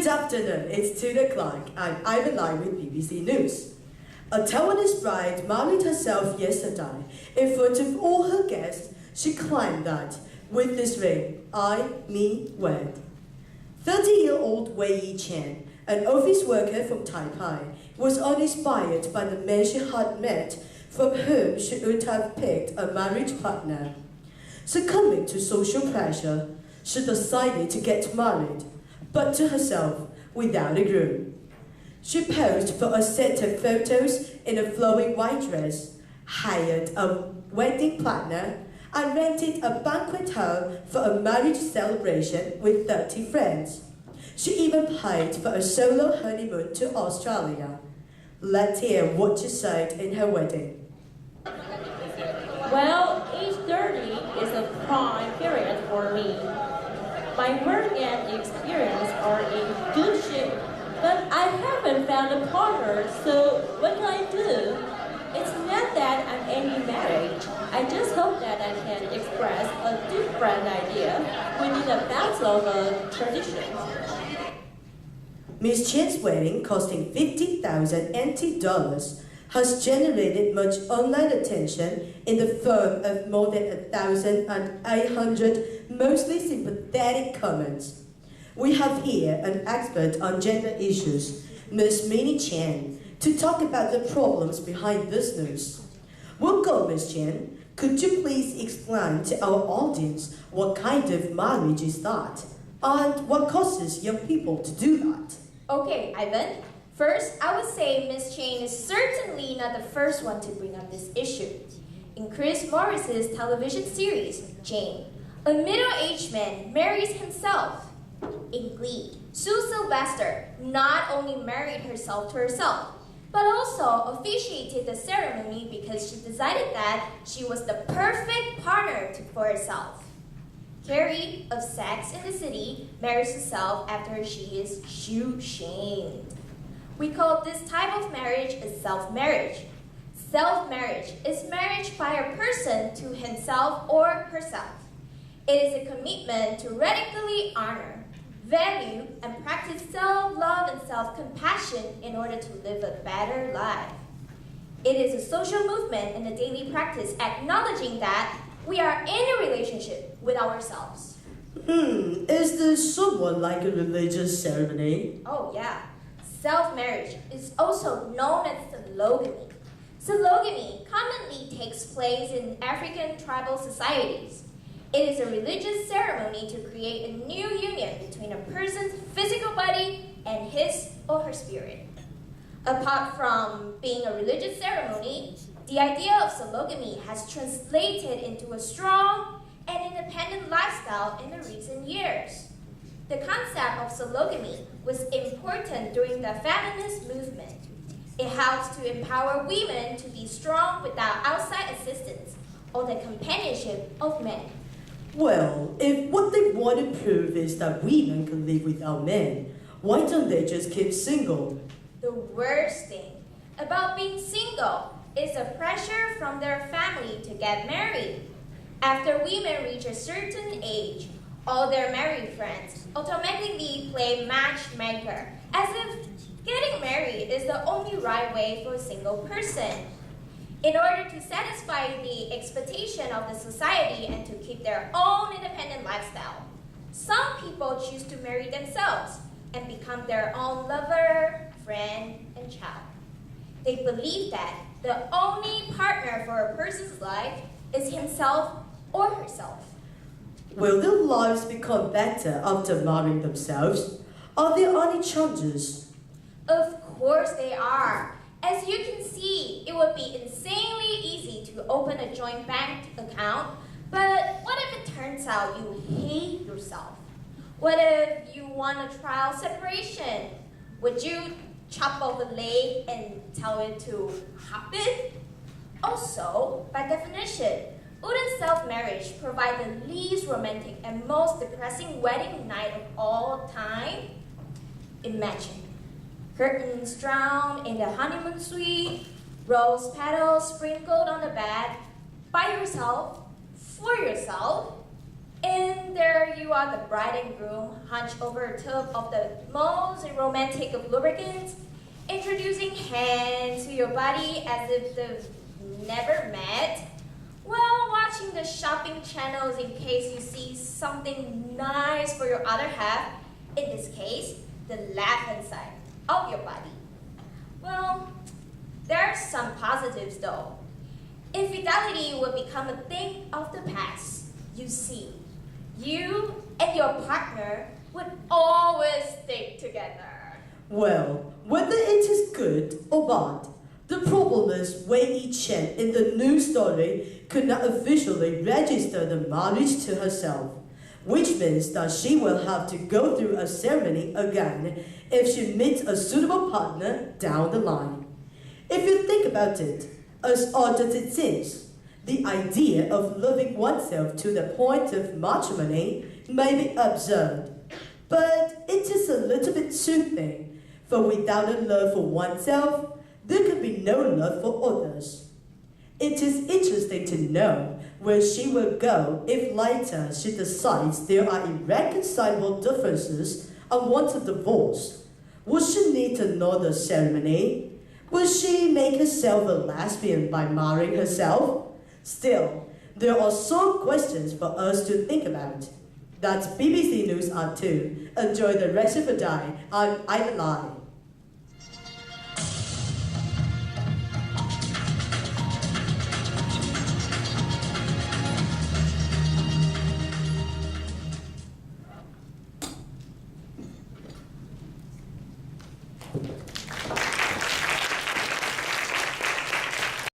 Good afternoon, it's 2 o'clock. I'm Ivan Lai with BBC News. A Taiwanese bride married herself yesterday. In front of all her guests, she claimed that, with this ring, I Me Wed. 30-year-old Wei Yi-chen, an office worker from Taipei, was uninspired by the man she had met, from whom she would have picked a marriage partner. Succumbing to social pressure, she decided to get married, but to herself, without a groom. She posed for a set of photos in a flowing white dress, hired a wedding planner, and rented a banquet hall for a marriage celebration with 30 friends. She even paid for a solo honeymoon to Australia. Let's hear what she said in her wedding. Well, age 30 is a prime period for me. My work and experience are in good shape, but I haven't found a partner, so what can I do? It's not that I'm anti-marriage. I just hope that I can express a different idea within the bounds of traditions. Ms. Chen's wedding, costing 50,000 NT dollars, has generated much online attention in the form of more than 1,800 mostly sympathetic comments. We have here an expert on gender issues, Ms. Minnie Chen, to talk about the problems behind this news. Welcome, Ms. Chen. Could you please explain to our audience what kind of marriage is that, and what causes young people to do that? Okay, Ivan. First, I would say Ms. Chen is certainly not the first one to bring up this issue. In Chris Morris's television series, Jane, a middle-aged man marries himself. In Glee, Sue Sylvester not only married herself to herself, but also officiated the ceremony because she decided that she was the perfect partner for herself. Carrie, of Sex and the City, marries herself after she is shoe-shamed. We call this type of marriage a self-marriage. Self-marriage is marriage by a person to himself or herself. It is a commitment to radically honor, value, and practice self-love and self-compassion in order to live a better life. It is a social movement and a daily practice acknowledging that we are in a relationship with ourselves. Is this somewhat like a religious ceremony? Oh yeah. Self-marriage is also known as sologamy. Sologamy commonly takes place in African tribal societies. It is a religious ceremony to create a new union between a person's physical body and his or her spirit. Apart from being a religious ceremony, the idea of sologamy has translated into a strong and independent lifestyle in the recent years. The concept of sologamy was important during the feminist movement. It helps to empower women to be strong without outside assistance or the companionship of men. Well, if what they want to prove is that women can live without men, why don't they just keep single? The worst thing about being single is the pressure from their family to get married. After women reach a certain age, all their married friends automatically play matchmaker, as if getting married is the only right way for a single person. In order to satisfy the expectation of the society and to keep their own independent lifestyle, some people choose to marry themselves and become their own lover, friend, and child. They believe that the only partner for a person's life is himself or herself. Will their lives become better after marrying themselves? Are there any changes? Of course they are. As you can see, it would be insanely easy to open a joint bank account, but what if it turns out you hate yourself? What if you want a trial separation? Would you chop off a leg and tell it to hop it? Also, by definition, wouldn't self-marriage provide the least romantic and most depressing wedding night of all time? Imagine curtains drawn in the honeymoon suite, rose petals sprinkled on the bed, by yourself, for yourself. And there you are, the bride and groom, hunched over a tub of the most romantic of lubricants, introducing hands to your body as if they've never met, while watching the shopping channels in case you see something nice for your other half, in this case, the left-hand side of your body. Well, there are some positives though. Infidelity will become a thing of the past. You see, you and your partner would always stick together. Well, whether it is good or bad, the problem is Wei Chen in the news story could not officially register the marriage to herself, which means that she will have to go through a ceremony again if she meets a suitable partner down the line. If you think about it, as odd as it seems, the idea of loving oneself to the point of matrimony may be absurd, but it is a little bit soothing, for without a love for oneself, there could be no love for others. It is interesting to know where she will go if later she decides there are irreconcilable differences and wants a divorce. Will she need another ceremony? Will she make herself a lesbian by marrying herself? Still, there are some questions for us to think about. That's BBC News at 2. Enjoy the rest of the day. I'm Ivan Lai.